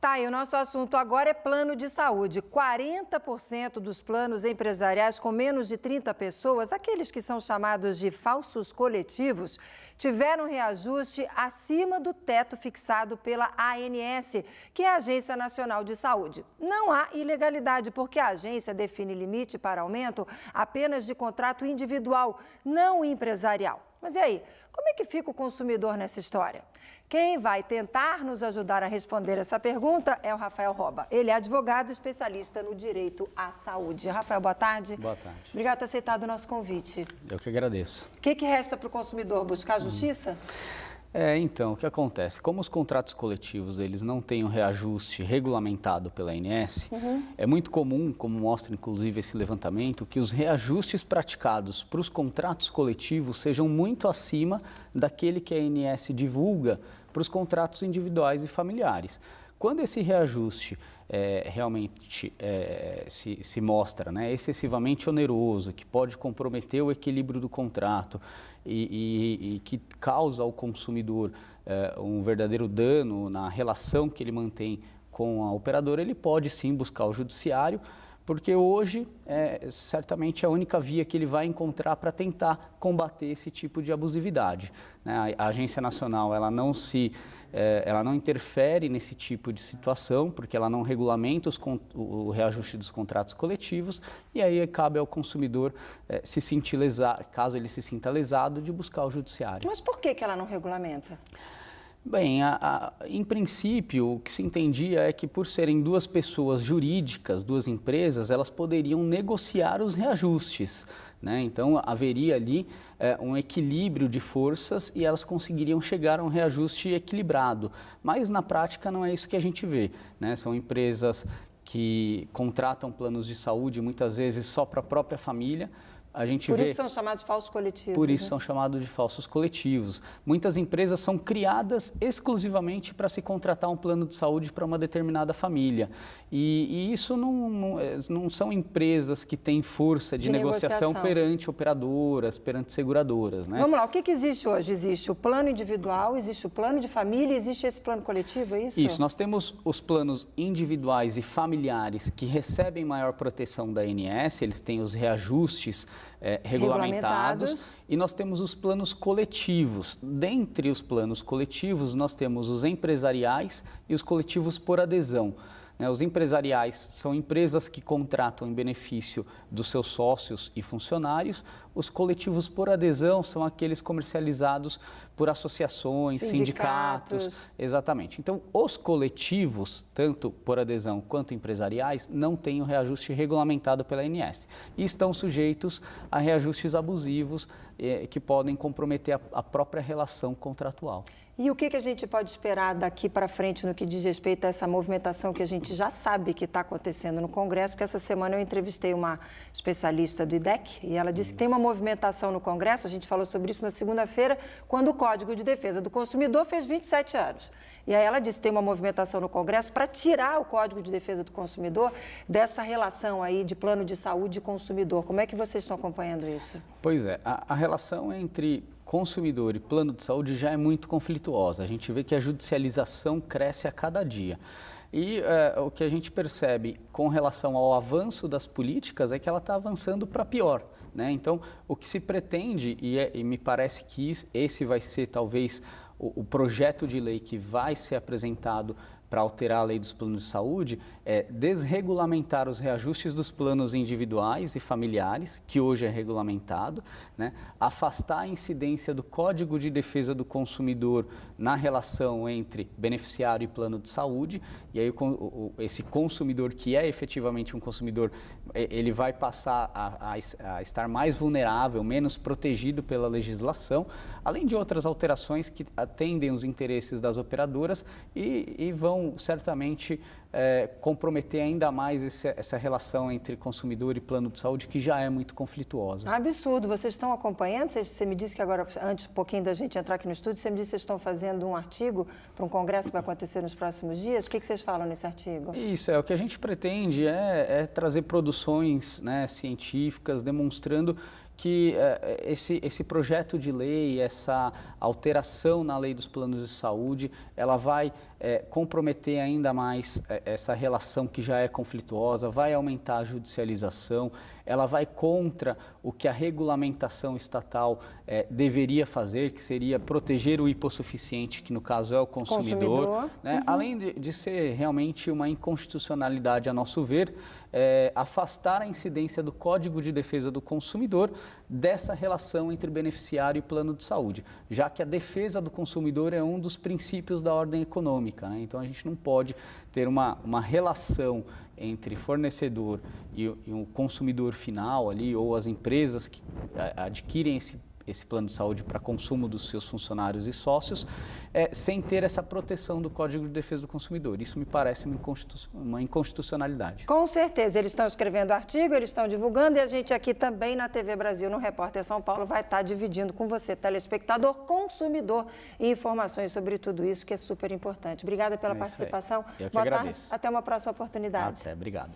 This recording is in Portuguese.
Tá, e o nosso assunto agora é plano de saúde. 40% dos planos empresariais com menos de 30 pessoas, aqueles que são chamados de falsos coletivos, tiveram reajuste acima do teto fixado pela ANS, que é a Agência Nacional de Saúde. Não há ilegalidade, porque a agência define limite para aumento apenas de contrato individual, não empresarial. Mas e aí, como é que fica o consumidor nessa história? Quem vai tentar nos ajudar a responder essa pergunta é o Rafael Roba. Ele é advogado especialista no direito à saúde. Rafael, boa tarde. Boa tarde. Obrigado por ter aceitado o nosso convite. Eu que agradeço. O que resta para o consumidor? Buscar justiça? Então, o que acontece? Como os contratos coletivos eles não têm um reajuste regulamentado pela ANS, é muito comum, como mostra inclusive esse levantamento, que os reajustes praticados para os contratos coletivos sejam muito acima daquele que a ANS divulga para os contratos individuais e familiares. Quando esse reajuste realmente se mostra excessivamente oneroso, que pode comprometer o equilíbrio do contrato e que causa ao consumidor um verdadeiro dano na relação que ele mantém com a operadora, ele pode sim buscar o judiciário, porque hoje certamente é a única via que ele vai encontrar para tentar combater esse tipo de abusividade. A Agência Nacional ela não interfere nesse tipo de situação, porque ela não regulamenta o reajuste dos contratos coletivos, e aí cabe ao consumidor se sentir lesado, caso ele se sinta lesado, de buscar o judiciário. Mas por que ela não regulamenta? Bem, em princípio, o que se entendia é que por serem duas pessoas jurídicas, duas empresas, elas poderiam negociar os reajustes, Então, haveria ali um equilíbrio de forças e elas conseguiriam chegar a um reajuste equilibrado. Mas, na prática, não é isso que a gente vê, São empresas que contratam planos de saúde, muitas vezes só para a própria família. Por isso são chamados de falsos coletivos. Por isso são chamados de falsos coletivos. Muitas empresas são criadas exclusivamente para se contratar um plano de saúde para uma determinada família. E isso não são empresas que têm força de negociação perante operadoras, perante seguradoras. Vamos lá, o que existe hoje? Existe o plano individual, existe o plano de família, existe esse plano coletivo, é isso? Isso, nós temos os planos individuais e familiares que recebem maior proteção da ANS, eles têm os reajustes regulamentados, e nós temos os planos coletivos. Dentre os planos coletivos, nós temos os empresariais e os coletivos por adesão. Os empresariais são empresas que contratam em benefício dos seus sócios e funcionários. Os coletivos por adesão são aqueles comercializados por associações, sindicatos. Exatamente. Então, os coletivos, tanto por adesão quanto empresariais, não têm o reajuste regulamentado pela ANS e estão sujeitos a reajustes abusivos que podem comprometer a própria relação contratual. E o que a gente pode esperar daqui para frente no que diz respeito a essa movimentação que a gente já sabe que está acontecendo no Congresso? Porque essa semana eu entrevistei uma especialista do IDEC e ela disse que tem uma movimentação no Congresso, a gente falou sobre isso na segunda-feira, quando o Código de Defesa do Consumidor fez 27 anos. E aí ela disse que tem uma movimentação no Congresso para tirar o Código de Defesa do Consumidor dessa relação aí de plano de saúde e consumidor. Como é que vocês estão acompanhando isso? Pois é, a relação entre consumidor e plano de saúde já é muito conflituosa. A gente vê que a judicialização cresce a cada dia. E o que a gente percebe com relação ao avanço das políticas é que ela está avançando para pior. Então, o que se pretende, e me parece que esse vai ser talvez o projeto de lei que vai ser apresentado para alterar a lei dos planos de saúde, é desregulamentar os reajustes dos planos individuais e familiares, que hoje é regulamentado, afastar a incidência do Código de Defesa do Consumidor na relação entre beneficiário e plano de saúde, e aí esse consumidor que é efetivamente um consumidor, ele vai passar a estar mais vulnerável, menos protegido pela legislação, além de outras alterações que atendem os interesses das operadoras e vão certamente comprometer ainda mais essa relação entre consumidor e plano de saúde, que já é muito conflituosa. Absurdo. Vocês estão acompanhando? Você me disse que agora, antes um pouquinho da gente entrar aqui no estúdio, você me disse que vocês estão fazendo um artigo para um congresso que vai acontecer nos próximos dias. O que vocês falam nesse artigo? Isso, o que a gente pretende é trazer produções científicas demonstrando que esse projeto de lei, essa alteração na lei dos planos de saúde, ela vai comprometer ainda mais essa relação que já é conflituosa, vai aumentar a judicialização, ela vai contra o que a regulamentação estatal deveria fazer, que seria proteger o hipossuficiente, que no caso é o consumidor. Né? Além de ser realmente uma inconstitucionalidade, a nosso ver, afastar a incidência do Código de Defesa do Consumidor dessa relação entre beneficiário e plano de saúde, já que a defesa do consumidor é um dos princípios da ordem econômica, né? Então a gente não pode ter uma relação entre fornecedor e o consumidor final ali, ou as empresas que adquirem esse plano de saúde para consumo dos seus funcionários e sócios, sem ter essa proteção do Código de Defesa do Consumidor. Isso me parece uma inconstitucionalidade. Com certeza, eles estão escrevendo artigo, eles estão divulgando e a gente aqui também na TV Brasil, no Repórter São Paulo, vai estar dividindo com você, telespectador, consumidor, informações sobre tudo isso que é super importante. Obrigada pela participação. Eu que Boa agradeço. tarde, até uma próxima oportunidade. Até, obrigado.